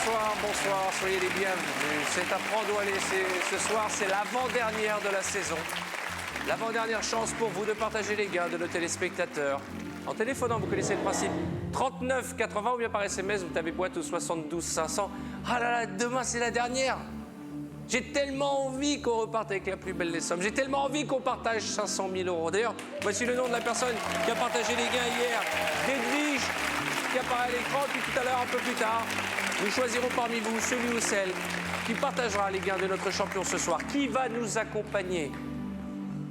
bonsoir, bonsoir, soyez les bienvenus. C'est à prendre ou à laisser. Ce soir, c'est l'avant-dernière de la saison. L'avant-dernière chance pour vous de partager les gains de nos téléspectateurs. En téléphonant, vous connaissez le principe. 39 80 ou bien par SMS, vous tapez boîte au 72 500. Ah là là, demain c'est la dernière. J'ai tellement envie qu'on reparte avec la plus belle des sommes. J'ai tellement envie qu'on partage 500 000 euros. D'ailleurs, voici le nom de la personne qui a partagé les gains hier. Edwige, qui apparaît à l'écran. Puis tout à l'heure, un peu plus tard, nous choisirons parmi vous celui ou celle qui partagera les gains de notre champion ce soir. Qui va nous accompagner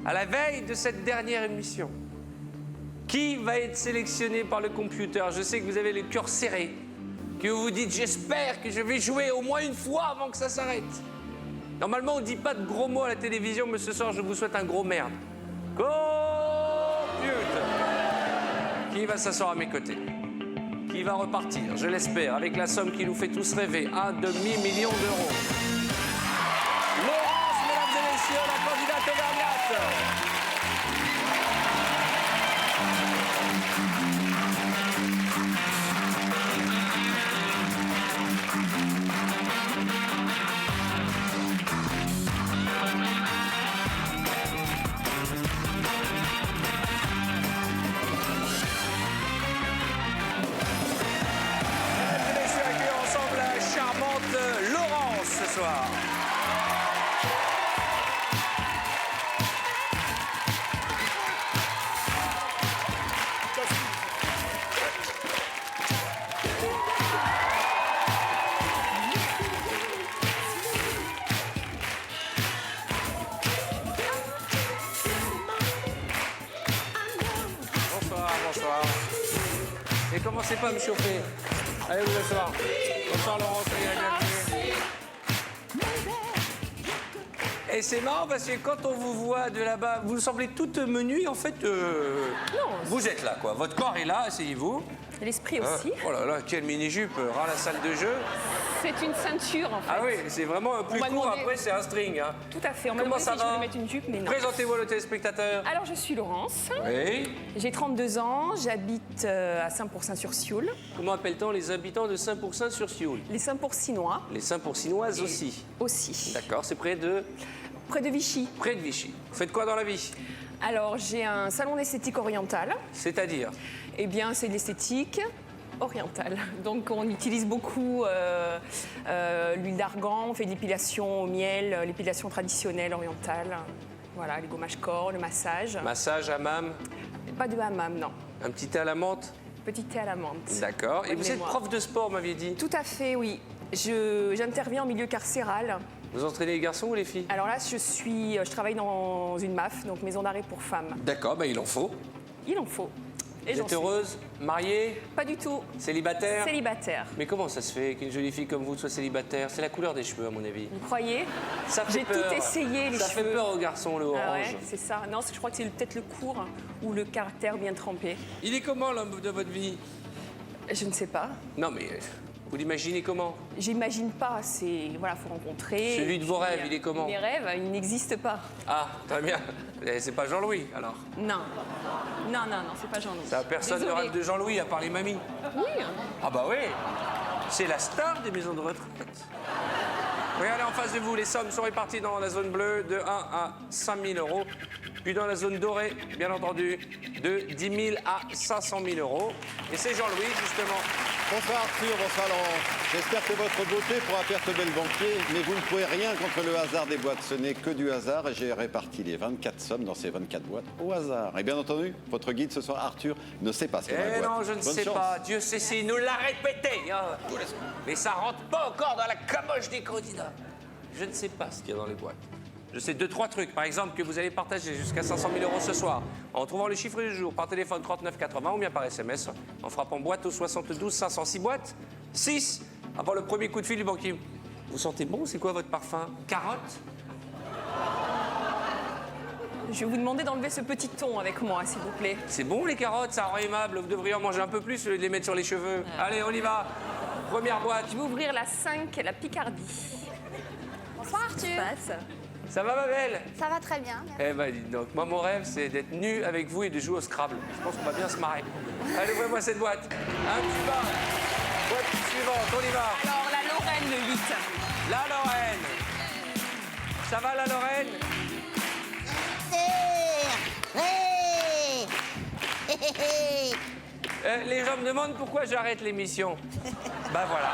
à la veille de cette dernière émission? Qui va être sélectionné par le computer? Je sais que vous avez le cœur serré, que vous vous dites j'espère que je vais jouer au moins une fois avant que ça s'arrête. Normalement, on ne dit pas de gros mots à la télévision, mais ce soir, je vous souhaite un gros merde. Computer. Qui va s'asseoir à mes côtés? Qui va repartir, je l'espère, avec la somme qui nous fait tous rêver, $1,5 million. Laurence, mesdames et messieurs, la candidate Auvergnate. Ce soir. Bonsoir, bonsoir. Et commencez pas à me chauffer. Allez vous asseoir. Bonsoir Laurent, soyez la bienvenue. Et c'est marrant parce que quand on vous voit de là-bas, vous semblez toute menue, en fait, vous êtes là, quoi. Votre corps est là, asseyez-vous. L'esprit aussi. Oh là là, quelle mini-jupe, ras la salle de jeu. C'est une ceinture, en fait. Ah oui, c'est vraiment plus court, demandé... après c'est un string. Hein. Tout à fait, on m'a demandé si je voulais mettre une jupe, mais non. Présentez-vous le téléspectateur. Alors, je suis Laurence. Oui. J'ai 32 ans, j'habite à Saint-Pour-Saint-sur-Sioule. Comment appelle-t-on les habitants de Saint-Pour-Saint-sur-Sioule? Les Saint-Pour-Sinois. Les Saint-Pour-Sinoises aussi. Aussi. D'accord, c'est près de... Près de Vichy. Près de Vichy. Vous faites quoi dans la vie? Alors, j'ai un salon d'esthétique orientale. C'est-à-dire? Eh bien, c'est de l'esthétique orientale. Donc, on utilise beaucoup l'huile d'argan, on fait de l'épilation au miel, l'épilation traditionnelle orientale. Voilà, les gommages corps, le massage. Massage, hammam? Pas de hammam, non. Un petit thé à la menthe? Petit thé à la menthe. D'accord. Et vous êtes prof de sport, m'aviez dit? Tout à fait, oui. J'interviens en milieu carcéral. Vous entraînez les garçons ou les filles? Alors là, je travaille dans une MAF, donc maison d'arrêt pour femmes. D'accord, bah il en faut. Il en faut. Et vous êtes heureuse? Mariée? Pas du tout. Célibataire? Célibataire. Mais comment ça se fait qu'une jolie fille comme vous soit célibataire? C'est la couleur des cheveux, à mon avis. Vous croyez? Ça fait J'ai peur. tout essayé, les ça cheveux. fait peur aux garçons, le orange. Ah ouais, c'est ça. Non, je crois que c'est peut-être le cours ou le caractère bien trempé. Il est comment, l'homme de votre vie? Je ne sais pas. Non, mais vous l'imaginez comment? J'imagine pas. C'est voilà, faut rencontrer. Celui de vos rêves, il est comment? Mes rêves, ils n'existent pas. Ah, très bien. C'est pas Jean-Louis, alors? Non. Non, non, non, c'est pas Jean-Louis. Ça, personne ne rêve de Jean-Louis, à part les mamies. Oui. Ah bah oui. C'est la star des maisons de retraite. Regardez en face de vous, les sommes sont réparties dans la zone bleue de 1 à 5 000 euros. Puis dans la zone dorée, bien entendu, de 10 000 à 500 000 euros. Et c'est Jean-Louis, justement. Bonsoir Arthur, bonsoir Laurent. J'espère que votre beauté pourra perturber le banquier, mais vous ne pouvez rien contre le hasard des boîtes. Ce n'est que du hasard et j'ai réparti les 24 sommes dans ces 24 boîtes au hasard. Et bien entendu, votre guide ce soir, Arthur, ne sait pas ce qu'il y a dans la Eh boîte. non, je ne Bonne sais chance. pas. Dieu sait s'il nous l'a répété. Hein. Mais ça rentre pas encore dans la caboche des candidats. Je ne sais pas ce qu'il y a dans les boîtes. Je sais 2-3 trucs. Par exemple, que vous allez partager jusqu'à 500 000 euros ce soir en trouvant le chiffre du jour par téléphone 39 80 ou bien par SMS en frappant boîte au 72 506 boîtes. 6 avant le premier coup de fil du banquier. Vous sentez bon? C'est quoi votre parfum? Carotte? Je vais vous demander d'enlever ce petit ton avec moi, s'il vous plaît. C'est bon les carottes, ça rend aimable. Vous devriez en manger un peu plus, au lieu de les mettre sur les cheveux. Allez, on y va. Première boîte. Je vais ouvrir la 5, la Picardie. Bonsoir Arthur. Passe. Ça va ma belle? Ça va très bien. Merci. Eh ben, dites donc, moi mon rêve c'est d'être nu avec vous et de jouer au Scrabble. Je pense qu'on va bien se marrer. Allez, ouvrez-moi cette boîte. Un petit bas. Boîte suivante, on y va. Alors, la le 8. La Lorraine. Ça va, la Lorraine? Les gens me demandent pourquoi j'arrête l'émission. Bah voilà,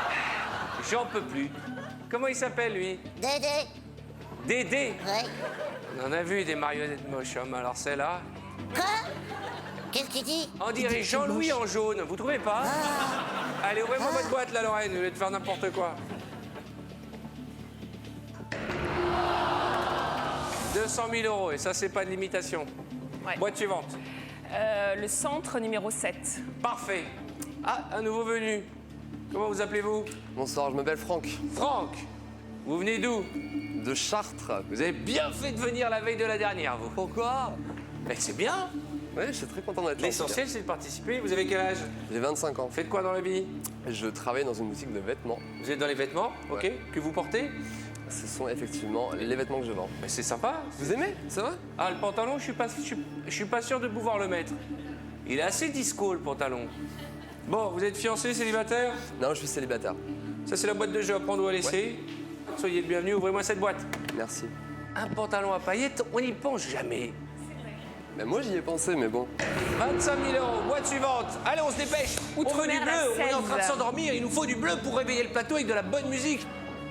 j'en peux plus. Comment il s'appelle, lui? Dédé. Dédé? Oui. On en a vu des marionnettes moches, hein, alors celle-là. Quoi? Qu'est-ce qu'il dit? On dirait Jean-Louis en jaune, vous trouvez pas? Allez, ouvrez-moi votre boîte, la Lorraine, au lieu de faire n'importe quoi. 200 000 €, et ça, c'est pas de limitation. Ouais. Boîte suivante. Le centre numéro 7. Parfait. Ah, un nouveau venu. Comment vous appelez-vous? Bonsoir, je m'appelle Franck, Franck. Vous venez d'où? de Chartres. Vous avez bien fait de venir la veille de la dernière, vous. Pourquoi? Mais c'est bien. Oui, je suis très content d'être là. L'essentiel, c'est de participer. Vous avez quel âge? J'ai 25 ans. Vous faites quoi dans la vie? Je travaille dans une boutique de vêtements. Vous êtes dans les vêtements, ok, Ouais. que vous portez? Ce sont effectivement les vêtements que je vends. Mais c'est sympa. Vous aimez? Ça va? Ah, le pantalon, je suis pas sûr de pouvoir le mettre. Il est assez disco, le pantalon. Bon, vous êtes fiancé, célibataire? Non, je suis célibataire. Ça, c'est la boîte de jeu à prendre ou à laisser. Soyez le bienvenu, ouvrez-moi cette boîte. Merci. Un pantalon à paillettes, on n'y pense jamais. Ben moi, j'y ai pensé, mais bon. 25 000 €, boîte suivante. Allez, on se dépêche. On veut du Outre-mer, bleu, la on est en train de 16. s'endormir. Il nous faut du bleu pour réveiller le plateau avec de la bonne musique.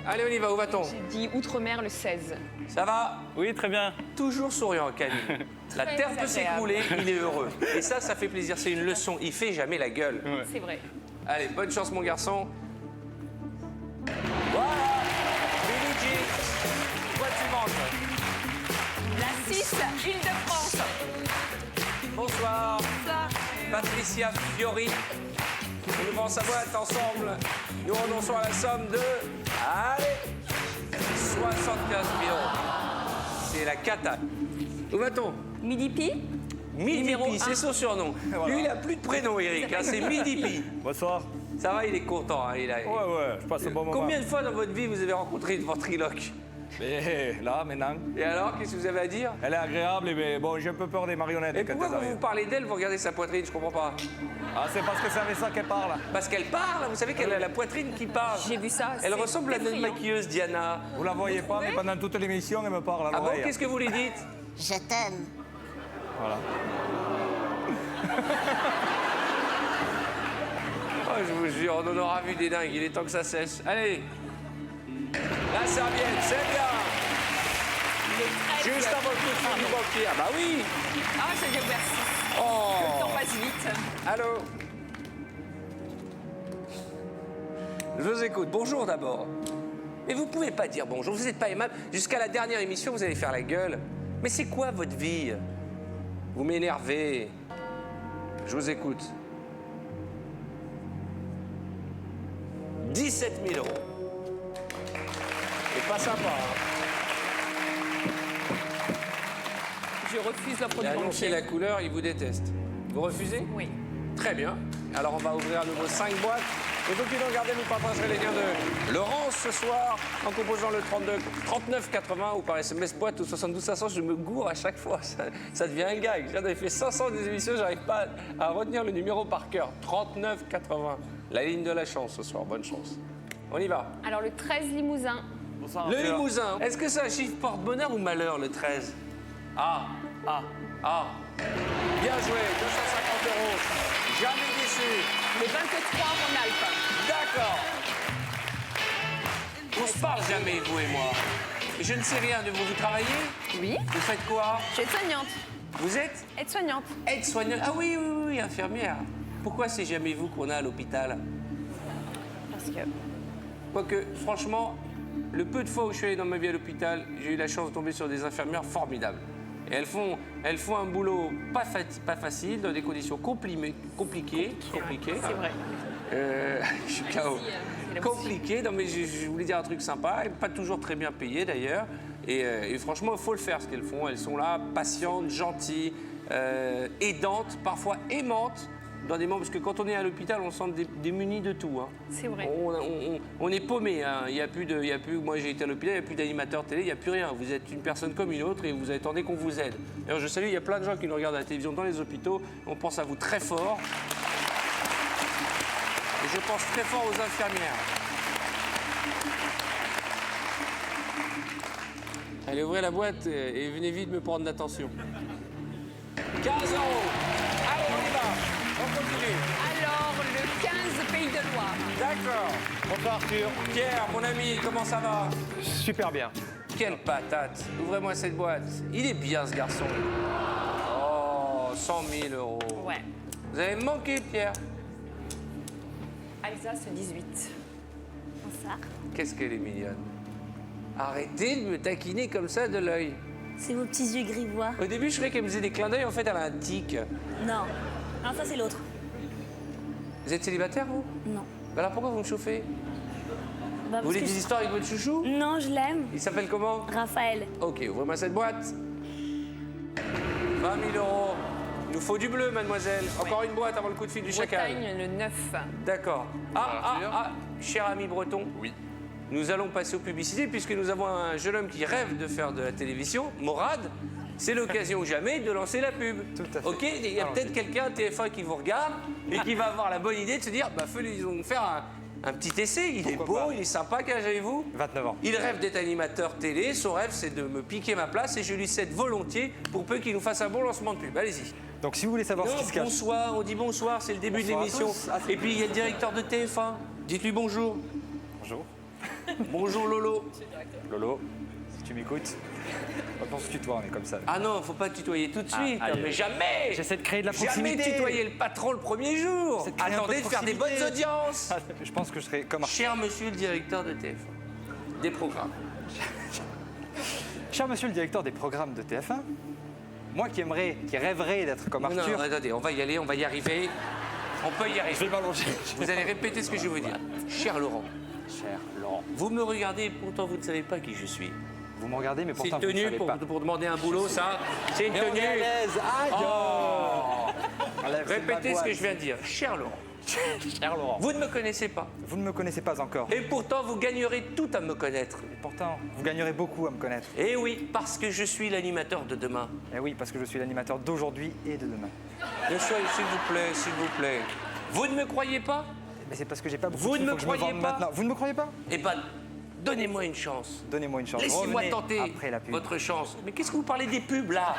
Allez, on y va, où va-t-on? J'ai dit Outre-mer le 16. Ça va? Oui, très bien. Toujours souriant, Camille. La Très terre peut agréable. s'écrouler, il est heureux. Et ça fait plaisir, c'est une leçon. Il fait jamais la gueule. C'est vrai. Allez, bonne chance, mon garçon. Voilà, Billie Jean. Boîte suivante. La 6, Île-de-France. Bonsoir. Patricia Fiori. Nous ouvrons sa boîte ensemble. Nous renonçons à la somme de... Allez, 75 000 €. C'est la cata. Où va-t-on? Midi-Pi. Midi Numéro Pi, c'est un. son surnom. Lui, il a plus de prénom, Eric. hein, c'est Midi Pi. Bonsoir. Ça va, il est content. hein, il a... Ouais, je passe un bon moment. Combien de fois dans votre vie vous avez rencontré une ventriloque? Mais là, maintenant, Et alors, qu'est-ce que vous avez à dire? elle est agréable, mais bon, j'ai un peu peur des marionnettes Et quand pourquoi elles vous vous arrivent. parlez d'elle, vous regardez sa poitrine? Je comprends pas. Ah, c'est parce que c'est avec ça qu'elle parle. Parce qu'elle parle, vous savez qu'elle a la poitrine qui parle. J'ai vu ça. Elle c'est ressemble à notre effrayant. maquilleuse Diana. Vous la voyez pas, mais pendant toute l'émission, elle me parle à Ah bon, l'oreille. qu'est-ce que vous lui dites? Je t'aime. Voilà. Oh, je vous jure, on en aura vu des dingues, il est temps que ça cesse. Allez, la serviette, c'est bien. Juste avant le coup de fil du banquier. Ah bah oui. Ah, j'ai dû faire 6. Le Oh. temps passe vite. Allô. Je vous écoute. Bonjour d'abord. Mais vous pouvez pas dire bonjour, vous n'êtes pas aimable. Jusqu'à la dernière émission, vous allez faire la gueule. Mais c'est quoi votre vie? Vous m'énervez. Je vous écoute. 17 000 €. C'est pas sympa. hein. Je refuse l'offre Il a du annoncé banquier. la couleur, il vous déteste. Vous refusez? Oui. Très bien. Alors on va ouvrir à nouveau 5 boîtes. Et vous qui nous regardez, vous partagerez les liens de Laurence ce soir en composant le 39 80 ou par SMS boîte ou 72 500. Je me gourre à chaque fois. Ça devient un gag. J'en avais fait 500 des émissions, j'arrive pas à retenir le numéro par cœur. 39 80. La ligne de la chance ce soir. Bonne chance. On y va. Alors, le 13, Limousin. Bonsoir. Le Limousin. Est-ce que c'est un chiffre porte-bonheur ou malheur le 13? Ah. Ah. Ah. Bien joué. 250 €. Jamais déçu. Le 23, Rhône-Alpes. D'accord. On se parle jamais, vous et moi. Et je ne sais rien de vous. Vous travaillez? Oui. Vous faites quoi? Je suis aide-soignante. Vous êtes Aide-soignante. aide-soignante? Ah oui, oui, oui, infirmière. Pourquoi c'est jamais vous qu'on a à l'hôpital? Parce que... Quoique, franchement, le peu de fois où je suis allé dans ma vie à l'hôpital, j'ai eu la chance de tomber sur des infirmières formidables. Et elles font un boulot pas facile, dans des conditions compliquées. C'est vrai. Je suis KO. c'est Compliqué, non mais je voulais dire un truc sympa, et pas toujours très bien payé d'ailleurs. Et franchement, il faut le faire ce qu'elles font. Elles sont là, patientes, gentilles, aidantes, parfois aimantes. Dans des moments, parce que quand on est à l'hôpital, on se sent démunis de tout. hein. C'est vrai. On est paumé. Hein. Il y a plus, moi j'ai été à l'hôpital, il n'y a plus d'animateur télé, il n'y a plus rien. Vous êtes une personne comme une autre et vous attendez qu'on vous aide. Alors je salue, il y a plein de gens qui nous regardent à la télévision dans les hôpitaux. On pense à vous très fort. Et je pense très fort aux infirmières. Allez, ouvrez la boîte et venez vite me prendre l'attention. 15 €. Allez, on y va. On continue. Alors, le 15 Pays de Loire. D'accord. Bonsoir Arthur. Pierre, mon ami, comment ça va? Super bien. Quelle patate. Ouvrez-moi cette boîte. Il est bien, ce garçon. Oh, 100 000 €. Ouais. Vous avez manqué, Pierre. Alsace 18. Bonsoir. Qu'est-ce qu'elle est mignonne. Arrêtez de me taquiner comme ça de l'œil. C'est vos petits yeux grivois. Au début, je croyais qu'elle me faisait des clins d'œil. En fait, elle a un tic. Non. Non, ça c'est l'autre. Vous êtes célibataire, vous? Non. Bah alors pourquoi vous me chauffez? Bah, Vous voulez des histoires avec votre chouchou? Non, je l'aime. Il s'appelle comment? Raphaël. Ok, ouvrez-moi cette boîte. 20 000 €. Il nous faut du bleu, mademoiselle. Encore une boîte avant le coup de fil du chacal. Bretagne, le 9. D'accord. Cher ami breton. Oui. Nous allons passer aux publicités puisque nous avons un jeune homme qui rêve de faire de la télévision, Morad. C'est l'occasion ou jamais de lancer la pub. Tout à fait. Ok, il y a peut-être quelqu'un à TF1 qui vous regarde et qui va avoir la bonne idée de se dire, bah faisons faire un petit essai. Il est beau, il est sympa. Quel âge avez-vous? 29 ans. Il rêve d'être animateur télé. Son rêve, c'est de me piquer ma place et je lui cède volontiers pour peu qu'il nous fasse un bon lancement de pub. Allez-y. Donc si vous voulez savoir ce Non, qui se cache... bonsoir, on dit bonsoir, c'est le début de Bonsoir à l'émission. tous. Ah, Et puis il y a le directeur de TF1. Dites-lui bonjour. Bonjour. Bonjour Lolo. Lolo, si tu m'écoutes, on se tutoie, on est comme ça. Ah non, faut pas tutoyer tout de suite. aïe, mais aïe. jamais. J'essaie de créer de la Jamais proximité. tutoyer le patron le premier jour. J'essaie de créer un peu Attendez de de faire des bonnes proximité. audiences. Je pense que je serai comme Arthur. Cher monsieur le directeur de TF1, des programmes. Cher monsieur le directeur des programmes de TF1, moi qui rêverais d'être comme Non, Arthur... attendez, on va y aller, on va y arriver. On peut y Je arriver. vais m'allonger. Vous allez répéter ce que je vais vous dire. Cher Laurent, Cher Laurent, vous me regardez et pourtant vous ne savez pas qui je suis. vous me regardez, mais C'est pourtant une vous ne tenue savez pas. pour demander un boulot, ça. C'est une Mais on tenue. est à l'aise. Aïe Enlève, c'est ma Répétez ce que boîte. je viens de dire. Cher Laurent, Cher Laurent, vous ne me connaissez pas. vous ne me connaissez pas encore. Et pourtant, vous gagnerez tout à me connaître. Et pourtant, vous gagnerez beaucoup à me connaître. Eh oui, parce que je suis l'animateur de demain. Et oui, parce que je suis l'animateur d'aujourd'hui et de demain. Monsieur, s'il vous plaît, s'il vous plaît. Vous ne me croyez pas? Mais c'est parce que j'ai pas beaucoup Vous de ne sous, me faut que je croyez vende pas maintenant. Vous ne me croyez pas? Eh ben, donnez-moi une chance. Donnez-moi une chance. Laissez-moi Revenez tenter après la pub. votre chance. Mais qu'est-ce que vous parlez des pubs, là?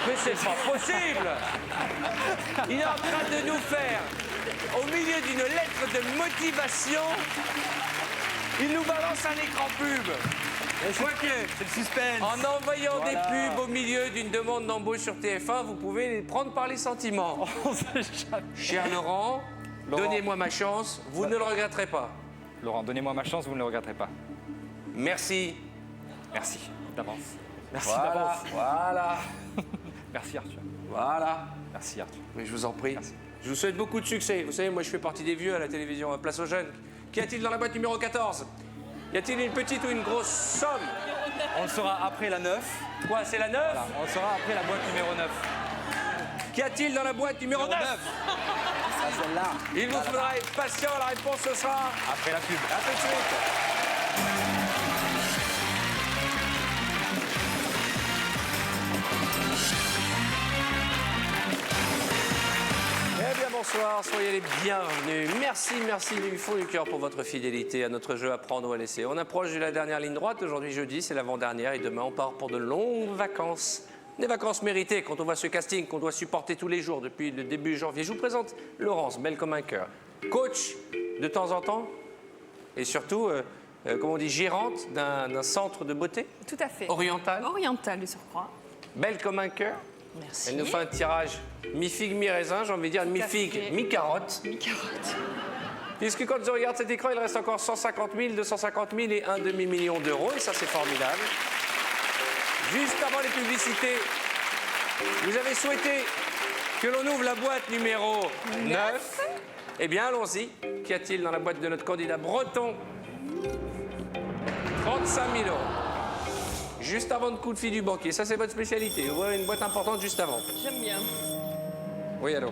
Mais c'est pas possible! Il est en train de nous faire, au milieu d'une lettre de motivation, il nous balance un écran pub. Quoique, C'est le suspense. en envoyant Voilà. des pubs au milieu d'une demande d'embauche sur TF1, vous pouvez les prendre par les sentiments. On sait jamais. Cher Laurent, Laurent. donnez-moi ma chance, vous ne le regretterez pas. Laurent, donnez-moi ma chance, vous ne le regretterez pas. Merci. Merci d'avance. Merci Voilà, d'avance. voilà, Merci Arthur. voilà. Merci Arthur. Mais je vous en prie. Merci. Je vous souhaite beaucoup de succès. Vous savez, moi, je fais partie des vieux à la télévision. Place aux jeunes. Qu'y a-t-il dans la boîte numéro 14? Y a-t-il une petite ou une grosse somme? On le saura après la 9. Quoi, c'est la 9? Voilà, on le saura après la boîte numéro 9. Qu'y a-t-il dans la boîte numéro 9? Ah, celle-là. Il vous faudra être patient. La réponse, ce sera Après la pub. à tout de suite. Eh bien, bonsoir, soyez les bienvenus. Merci, merci du fond du cœur pour votre fidélité à notre jeu Apprendre ou à laisser. On approche de la dernière ligne droite. Aujourd'hui, jeudi, c'est l'avant-dernière et demain, on part pour de longues vacances. Des vacances méritées quand on voit ce casting qu'on doit supporter tous les jours depuis le début janvier. Je vous présente Laurence, belle comme un cœur. Coach de temps en temps et surtout, comment on dit, gérante d'un centre de beauté Tout à fait. oriental. Oriental de surcroît. Belle comme un cœur. Merci. Elle nous fait un tirage mi-figue, mi-raisin, j'ai envie de dire Tout à mi-figue, fait. mi-carotte. Mi-carotte. Puisque quand je regarde cet écran, il reste encore 150 000, 250 000 et un demi-million d'euros. Et ça, c'est formidable. Juste avant les publicités, vous avez souhaité que l'on ouvre la boîte numéro 9. Eh bien, allons-y. Qu'y a-t-il dans la boîte de notre candidat breton? 35 000 euros. Juste avant le coup de fil du banquier. Ça, c'est votre spécialité. Ouvrez une boîte importante juste avant. J'aime bien. Oui, allô?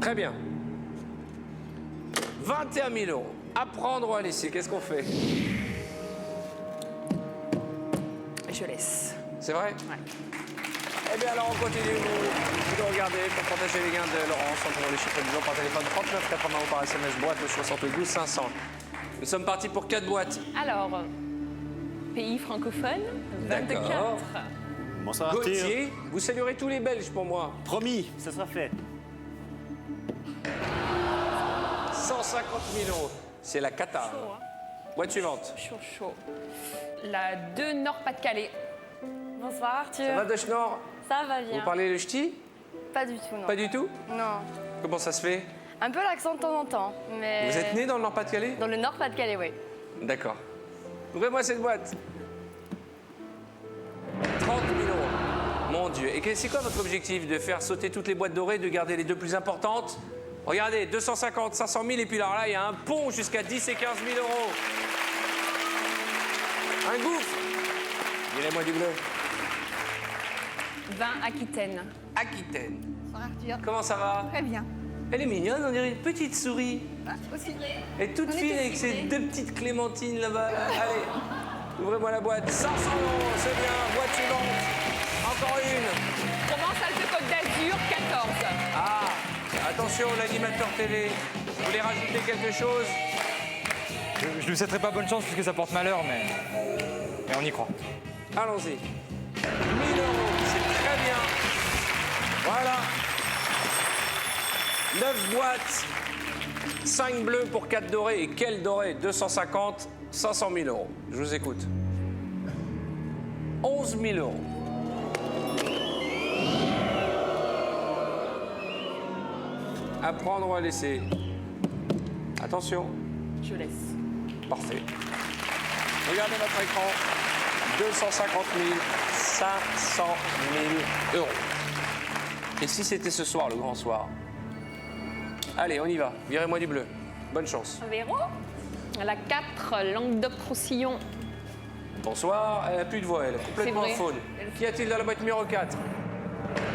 Très bien. 21 000 euros. À prendre ou à laisser, qu'est-ce qu'on fait? Je laisse. C'est vrai? Ouais. Eh bien alors on continue, vous nous regardez pour partager les gains de Laurence en prenant les chiffres du jour par téléphone 39 80 ou par SMS boîte au 72 500. Nous sommes partis pour 4 boîtes. Alors, pays francophone, 24. D'accord. Bonsoir Arthur. Gauthier, vous saluerez tous les Belges pour moi. Promis, ça sera fait. 150 000 euros. C'est la cata. Chaud, hein. Boîte suivante. Chaud, chaud. La 2 Nord-Pas-de-Calais. Bonsoir Arthur. Ça va de Schnorr? Ça va bien. Vous parlez le ch'ti? Pas du tout, non. Pas du tout? Non. Comment ça se fait? Un peu l'accent de temps en temps, mais... Vous êtes né dans le Nord-Pas-de-Calais? Dans le Nord-Pas-de-Calais, oui. D'accord. Ouvrez-moi cette boîte. 30 000 euros. Mon Dieu. Et c'est quoi votre objectif? De faire sauter toutes les boîtes dorées, de garder les deux plus importantes? Regardez, 250, 500 000, et puis alors là, il y a un pont jusqu'à 10 et 15 000 euros. Un gouffre. Donnez-moi du bleu. 20 Aquitaine. Aquitaine. Bonsoir Arthur. Comment ça va? Très bien. Elle est mignonne, on dirait une petite souris. Aussi vrai. Elle est toute On est fine avec aussi ses vrai. deux petites clémentines là-bas. Là. Allez, ouvrez-moi la boîte. 500 euros, c'est bien. Boîte suivante. Encore une. Provence-Alpes-Côte d'Azur, 14. Ah, attention, l'animateur télé. Vous voulez rajouter quelque chose? Je lui souhaiterais pas bonne chance puisque ça porte malheur, mais on y croit. Allons-y. 1000 euros, c'est très bien. Voilà. 9 boîtes. 5 bleus pour 4 dorés. Et quel doré? 250, 500 000 euros. Je vous écoute. 11 000 euros. À prendre ou à laisser? Attention. Je laisse. Parfait. Regardez votre écran. 250 000, 500 000 euros. Et si c'était ce soir, le grand soir? Allez, on y va. Virez-moi du bleu. Bonne chance. Véro. La 4, Languedoc-Roussillon. Bonsoir. Elle n'a plus de voix, elle est complètement C'est vrai. faune. Qu'y a-t-il dans la boîte numéro 4?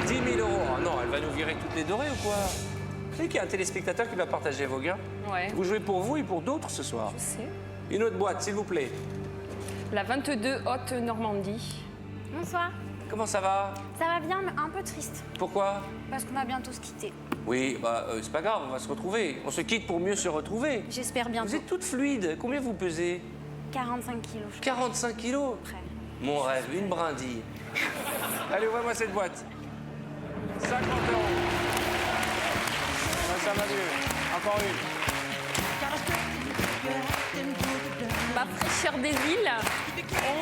10 000 euros. Ah non, elle va nous virer toutes les dorées ou quoi? Vous savez qu'il y a un téléspectateur qui va partager vos gains? Ouais. Vous jouez pour vous et pour d'autres ce soir. Je sais. Une autre boîte, s'il vous plaît. La 22, Haute-Normandie. Bonsoir. Comment ça va? Ça va bien, mais un peu triste. Pourquoi? Parce qu'on va bientôt se quitter. Oui, c'est pas grave, on va se retrouver. On se quitte pour mieux se retrouver. J'espère bientôt. Vous êtes toute fluide. Combien vous pesez? 45 kilos. 45 kilos. Prêt. Mon rêve, une brindille. Allez, ouvrez-moi cette boîte. 50 euros. Ça va mieux. Encore une. Ma fraîcheur des îles,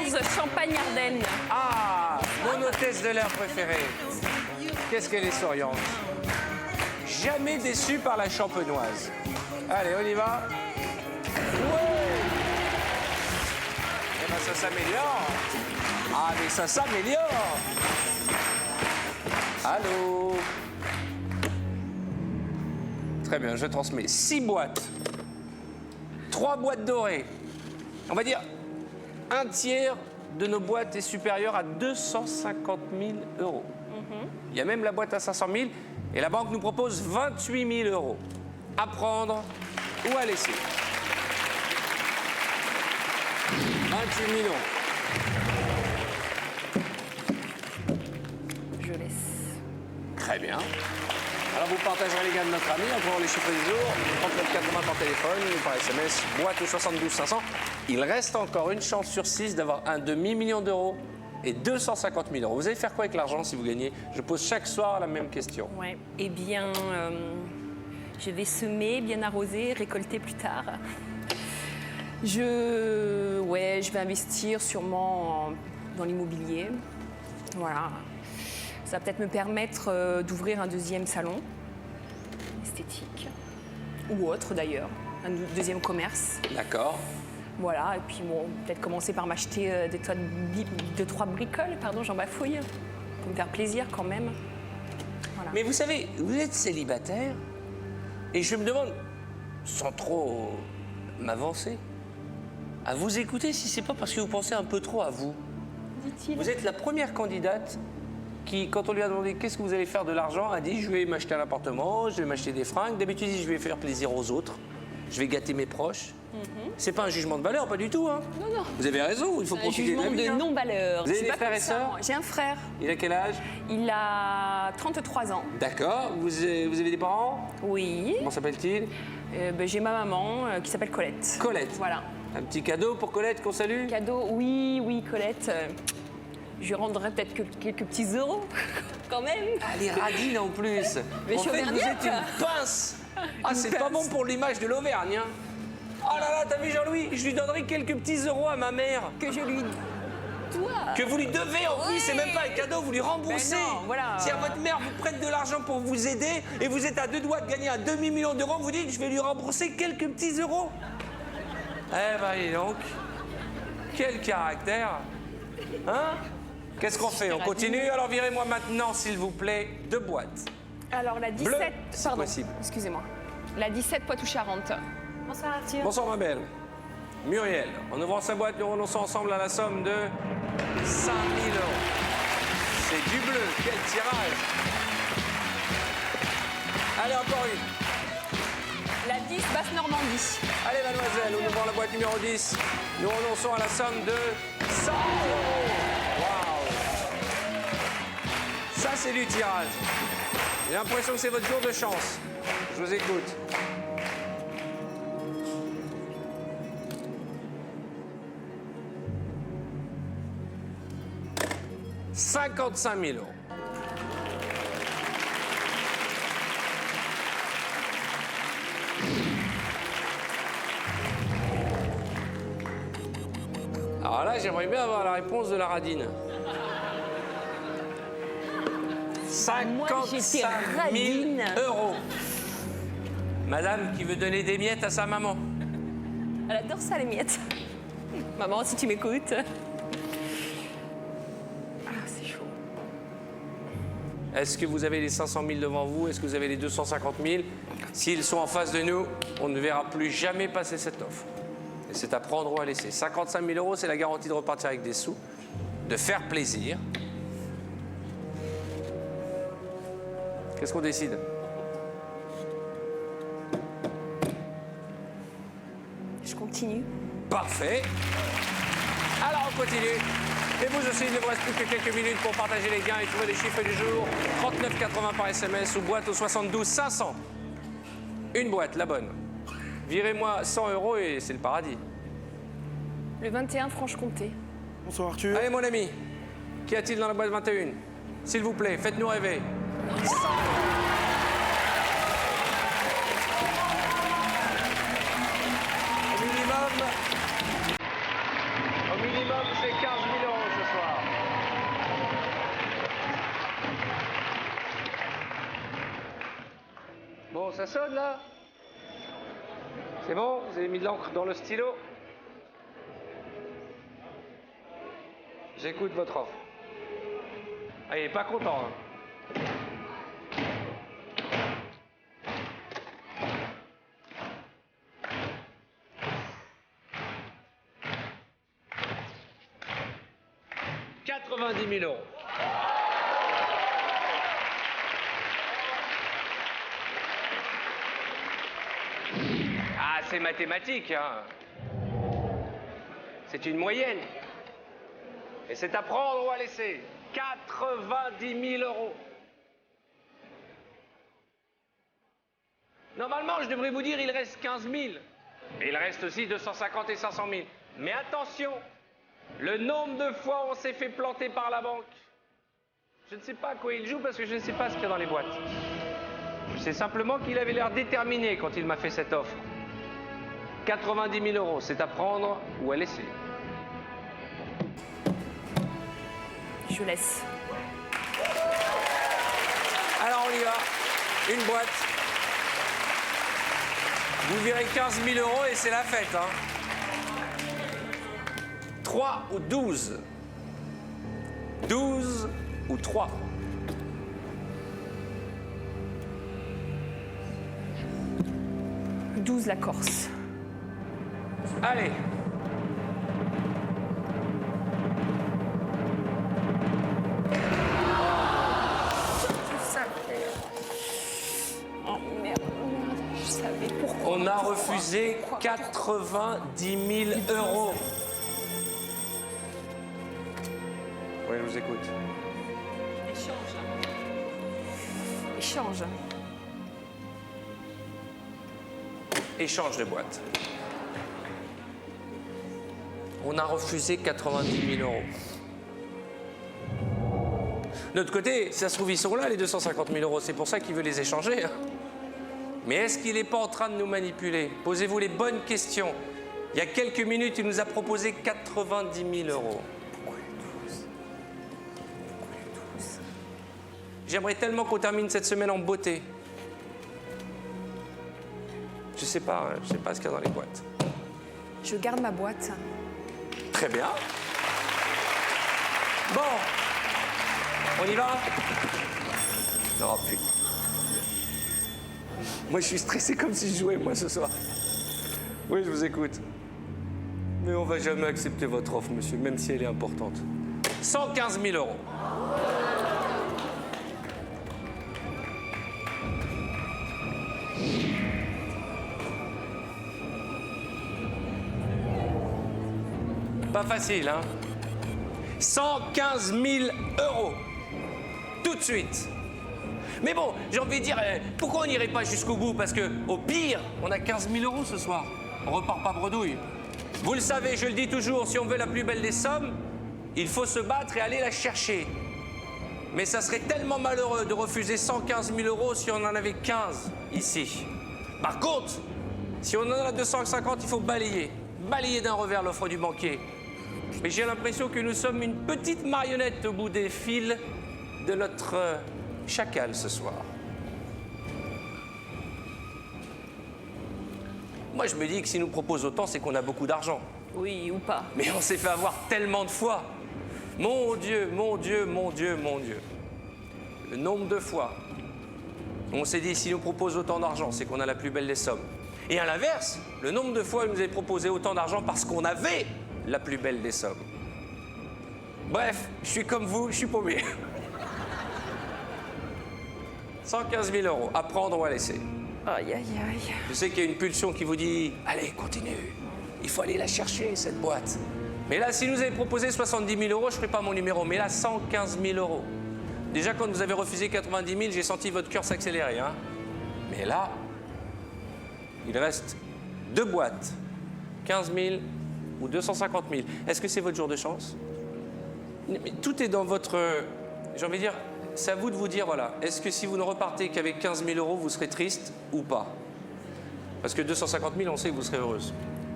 11, Champagne-Ardenne. Ah, mon hôtesse de l'air préférée. Qu'est-ce qu'elle est souriante. Jamais déçue par la champenoise. Allez, on y va. Ouais. Eh ben, ça s'améliore. Ah, mais ça s'améliore. Allô. Très bien, je transmets 6 boîtes. 3 boîtes dorées. On va dire un tiers de nos boîtes est supérieur à 250 000 euros. Il y a même la boîte à 500 000 et la banque nous propose 28 000 euros. À prendre ou à laisser. 28 000 euros. Je laisse. Très bien. Alors vous partagerez les gains de notre ami en prenant les chiffres du jour, 39,80 par téléphone ou par SMS, boîte au 72 500. Il reste encore une chance sur 6 d'avoir un demi-million d'euros et 250 000 euros. Vous allez faire quoi avec l'argent si vous gagnez? Je pose chaque soir la même question. Ouais. Eh bien, je vais semer, bien arroser, récolter plus tard. Je vais investir sûrement dans l'immobilier. Voilà. Ça va peut-être me permettre d'ouvrir un deuxième salon esthétique ou autre d'ailleurs, un deuxième commerce. D'accord. Voilà, et puis bon, peut-être commencer par m'acheter deux, trois bricoles, pardon, j'en bafouille, pour me faire plaisir quand même. Voilà. Mais vous savez, vous êtes célibataire et je me demande, sans trop m'avancer, à vous écouter si c'est pas parce que vous pensez un peu trop à vous. Dit-il. Vous êtes la première candidate qui, quand on lui a demandé qu'est-ce que vous allez faire de l'argent, a dit je vais m'acheter un appartement, je vais m'acheter des fringues. D'habitude, je vais faire plaisir aux autres. je vais gâter mes proches. C'est pas un jugement de valeur, pas du tout. Hein. Non, non. Vous avez raison, il faut Un profiter de la jugement vie. de hein. non-valeur. Vous avez C'est des pas frères comme et ça. sœurs? J'ai un frère. Il a quel âge? Il a 33 ans. D'accord. Vous avez des parents? Oui. Comment s'appelle-t-il? J'ai ma maman qui s'appelle Colette. Colette. Voilà. Un petit cadeau pour Colette qu'on salue? Cadeau, oui, Colette. Je lui rendrai peut-être quelques petits euros, quand même. Ah, les radines en plus. Mais En je suis fait, vous auvergnate. êtes une pince. Ah, Une c'est pas pince. bon pour l'image de l'Auvergne. Hein. Oh là là, t'as vu Jean-Louis? Je lui donnerai quelques petits euros à ma mère. Que je lui dois. Que vous lui devez en plus, Oui. c'est même pas un cadeau, vous lui remboursez. Ben non, voilà. Si votre mère vous prête de l'argent pour vous aider et vous êtes à 2 doigts de gagner un demi-million d'euros, vous dites je vais lui rembourser quelques petits euros. Eh ben dis donc, quel caractère. Hein? Qu'est-ce qu'on fait? On continue? Alors virez-moi maintenant, s'il vous plaît, 2 boîtes. Alors la 17, Bleu, si pardon, possible. excusez-moi. La 17 Poitou-Charentes. Bonsoir Arthur. Bonsoir ma belle. Muriel, en ouvrant sa boîte, nous renonçons ensemble à la somme de 5 000 euros. C'est du bleu, quel tirage. Allez, encore une. La 10 Basse-Normandie. Allez mademoiselle, nous ouvrons la boîte numéro 10. Nous renonçons à la somme de 100 euros. Waouh. Ça c'est du tirage. J'ai l'impression que c'est votre jour de chance. Je vous écoute. « 55 000 euros. Alors là, j'aimerais bien avoir la réponse de la radine. 55 j'étais 000 radine. euros. Madame qui veut donner des miettes à sa maman. Elle adore ça, les miettes. Maman, si tu m'écoutes. Ah, c'est chaud. Est-ce que vous avez les 500 000 devant vous? Est-ce que vous avez les 250 000? S'ils sont en face de nous, on ne verra plus jamais passer cette offre. Et c'est à prendre ou à laisser. 55 000 euros, c'est la garantie de repartir avec des sous, de faire plaisir. Qu'est-ce qu'on décide? Je continue. Parfait. Alors on continue. Et vous aussi, il ne vous reste plus que quelques minutes pour partager les gains et trouver les chiffres du jour. 39,80 par SMS ou boîte au 72 500. Une boîte, la bonne. Virez-moi 100 euros et c'est le paradis. Le 21 Franche-Comté. Bonsoir Arthur. Allez mon ami, qu'y a-t-il dans la boîte 21? S'il vous plaît, faites-nous rêver. Au minimum, c'est 15 000 euros ce soir. Bon, ça sonne là? C'est bon? Vous avez mis de l'encre dans le stylo? J'écoute votre offre. Ah, il est pas content. Hein. « 90 000 euros. Ah, c'est mathématique, hein. C'est une moyenne. Et c'est à prendre ou à laisser. 90 000 euros. Normalement, je devrais vous dire, il reste 15 000. Mais il reste aussi 250 et 500 000. Mais attention, le nombre de fois où on s'est fait planter par la banque. Je ne sais pas à quoi il joue parce que je ne sais pas ce qu'il y a dans les boîtes. Je sais simplement qu'il avait l'air déterminé quand il m'a fait cette offre. 90 000 euros, c'est à prendre ou à laisser. Je laisse. Alors on y va. Une boîte. Vous virez 15 000 euros et c'est la fête. Hein. 3 ou 12? 12 ou 3? « 12 la Corse. Allez. Je savais. Oh merde, je savais. pourquoi? On a refusé 90 000 euros. Oui, je vous écoute. Échange. Échange de boîte. On a refusé 90 000 euros. De l'autre côté, si ça se trouve, ils sont là, les 250 000 euros. C'est pour ça qu'il veut les échanger. Hein. Mais est-ce qu'il n'est pas en train de nous manipuler? Posez-vous les bonnes questions. Il y a quelques minutes, il nous a proposé 90 000 euros. J'aimerais tellement qu'on termine cette semaine en beauté. Je sais pas ce qu'il y a dans les boîtes. Je garde ma boîte. Très bien. Bon. On y va? Non, putain. Moi, je suis stressé comme si je jouais, moi, ce soir. Oui, je vous écoute. Mais on va jamais accepter votre offre, monsieur, même si elle est importante. 115 000 euros. Pas facile, hein? 115 000 euros. Tout de suite. Mais bon, j'ai envie de dire, pourquoi on n'irait pas jusqu'au bout? Parce que, au pire, on a 15 000 euros ce soir. On repart pas bredouille. Vous le savez, je le dis toujours, si on veut la plus belle des sommes, il faut se battre et aller la chercher. Mais ça serait tellement malheureux de refuser 115 000 euros si on en avait 15 ici. Par contre, si on en a 250, il faut balayer. Balayer d'un revers l'offre du banquier. Mais j'ai l'impression que nous sommes une petite marionnette au bout des fils de notre chacal ce soir. Moi, je me dis que s'il nous propose autant, c'est qu'on a beaucoup d'argent. Oui, ou pas. Mais on s'est fait avoir tellement de fois. Mon Dieu, mon Dieu, mon Dieu, mon Dieu. Le nombre de fois. On s'est dit, s'il nous propose autant d'argent, c'est qu'on a la plus belle des sommes. Et à l'inverse, le nombre de fois où il nous avait proposé autant d'argent parce qu'on avait la plus belle des sommes. Bref, je suis comme vous, je suis paumé. 115 000 euros, à prendre ou à laisser. Aïe, aïe, aïe. Je sais qu'il y a une pulsion qui vous dit « Allez, continue, il faut aller la chercher, cette boîte. » Mais là, si nous avez proposé 70 000 euros, je ne ferai pas mon numéro. Mais là, 115 000 euros. Déjà, quand vous avez refusé 90 000, j'ai senti votre cœur s'accélérer. Hein. Mais là, il reste 2 boîtes. 15 000 ou 250 000. Est-ce que c'est votre jour de chance? Mais tout est dans votre... J'ai envie de dire, c'est à vous de vous dire, voilà, est-ce que si vous ne repartez qu'avec 15 000 euros, vous serez triste ou pas? Parce que 250 000, on sait que vous serez heureuse.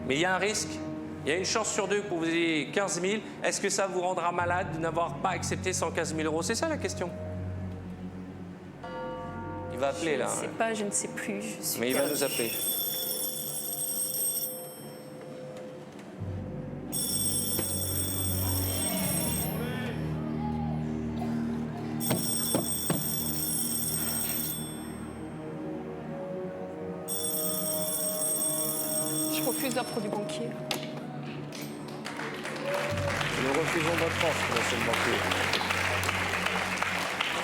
Mais il y a un risque, il y a une chance sur 2 que vous ayez 15 000. Est-ce que ça vous rendra malade de n'avoir pas accepté 115 000 euros? C'est ça la question. Il va appeler là. Je ne sais pas, je ne sais plus. Je suis Mais il va perdue. nous appeler. Je refuse l'offre du banquier. Nous refusons votre offre, monsieur le banquier.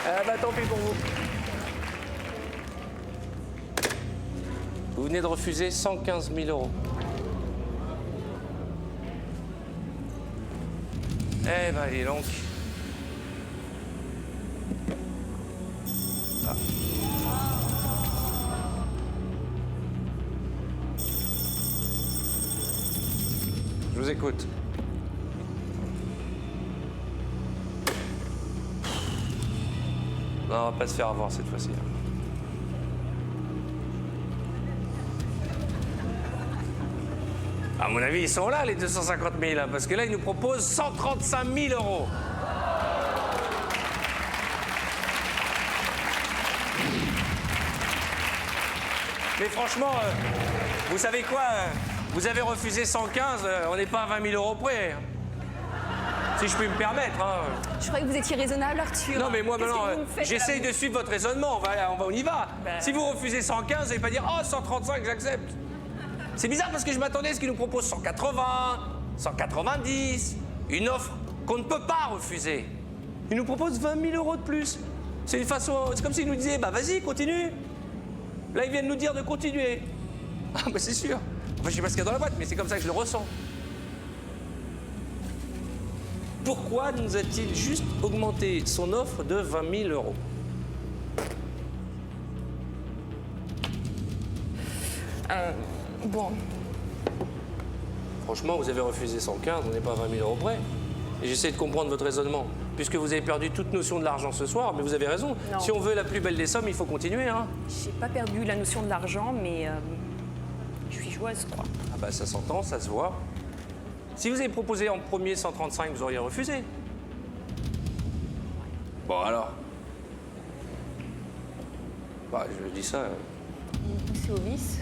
Ah bah tant pis pour vous. Vous venez de refuser 115 000 euros. Eh ben dis donc. Ah. Je vous écoute. Non, on va pas se faire avoir cette fois-ci. À mon avis, ils sont là, les 250 000, hein, parce que là, ils nous proposent 135 000 euros. Mais franchement, vous savez quoi? Vous avez refusé 115, on n'est pas à 20 000 euros près. Si je puis me permettre. Hein. Je croyais que vous étiez raisonnable, Arthur. Non, mais moi, Qu'est-ce maintenant, que vous me faites, j'essaye là, de suivre votre raisonnement. On y va. Ben. Si vous refusez 115, vous n'allez pas dire « Oh, 135, j'accepte ». C'est bizarre parce que je m'attendais à ce qu'ils nous proposent 180, 190, une offre qu'on ne peut pas refuser. Ils nous proposent 20 000 euros de plus. C'est une façon... C'est comme s'ils nous disaient « Bah, vas-y, continue ». Là, ils viennent nous dire de continuer. Ah, bah c'est sûr. Enfin, je sais pas ce qu'il y a dans la boîte, mais c'est comme ça que je le ressens. Pourquoi nous a-t-il juste augmenté son offre de 20 000 euros? Bon, Franchement, vous avez refusé 115, on n'est pas à 20 000 euros près. Et j'essaie de comprendre votre raisonnement. Puisque vous avez perdu toute notion de l'argent ce soir, mais vous avez raison. Non. Si on veut la plus belle des sommes, il faut continuer, hein. j'ai pas perdu la notion de l'argent, mais je suis joueuse, quoi. Ah bah ça s'entend, ça se voit. Si vous avez proposé en premier 135, vous auriez refusé. Bon alors. Bah je dis ça. C'est au vice.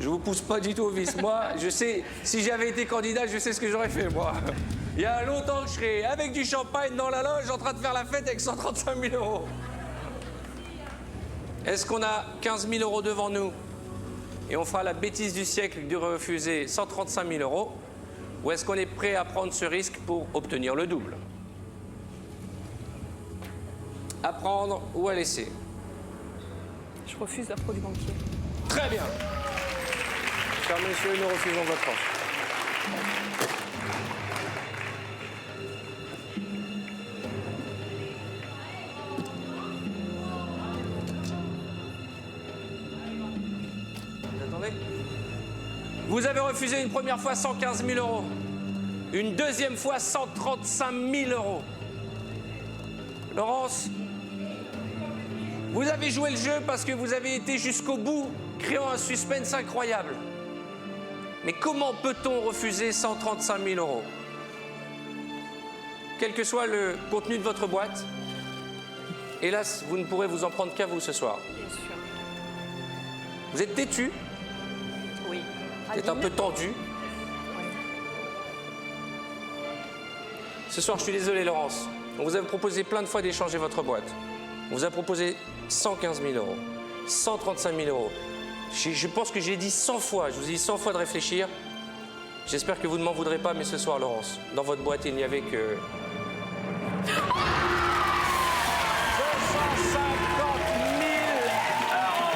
Je vous pousse pas du tout au vice. Moi, je sais, si j'avais été candidat, je sais ce que j'aurais fait, moi. Il y a longtemps que je serais avec du champagne dans la loge en train de faire la fête avec 135 000 euros. Est-ce qu'on a 15 000 euros devant nous et on fera la bêtise du siècle de refuser 135 000 euros, ou est-ce qu'on est prêt à prendre ce risque pour obtenir le double? À prendre ou à laisser? Je refuse l'offre du banquier. Très bien. Cher monsieur, nous refusons votre offre. Vous attendez? Vous avez refusé une première fois 115 000 euros. Une deuxième fois 135 000 euros. Laurence, vous avez joué le jeu parce que vous avez été jusqu'au bout, créant un suspense incroyable. Mais comment peut-on refuser 135 000 euros? Quel que soit le contenu de votre boîte, hélas, vous ne pourrez vous en prendre qu'à vous ce soir. Bien sûr. Vous êtes têtu, Oui. vous êtes un peu tendu. Ce soir, je suis désolé, Laurence. On vous a proposé plein de fois d'échanger votre boîte. On vous a proposé 115 000 euros, 135 000 euros. Je pense que j'ai dit 100 fois, je vous ai dit 100 fois de réfléchir. J'espère que vous ne m'en voudrez pas, mais ce soir, Laurence, dans votre boîte, il n'y avait que... 250 000 euros.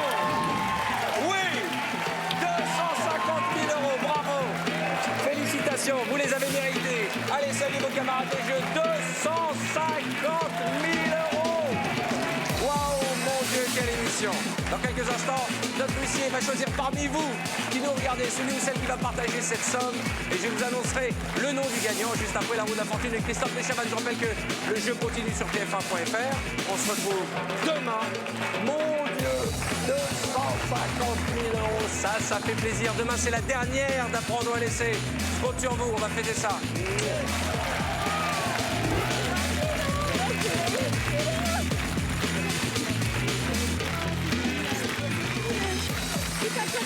Oui, 250 000 euros, bravo. Félicitations, vous les avez mérités. Allez, saluez vos camarades de jeu. 250 000 euros. Waouh, mon Dieu, quelle émission. Dans quelques instants, notre huissier va choisir parmi vous qui nous regardez, celui ou celle qui va partager cette somme. Et je vous annoncerai le nom du gagnant juste après la roue de la fortune de Christophe Léchavan. Je rappelle que le jeu continue sur tf1.fr. On se retrouve demain. Mon Dieu, 250 000 euros. Ça fait plaisir. Demain, c'est la dernière d'apprendre à laisser. Je compte sur vous, on va fêter ça. C'est pas ça,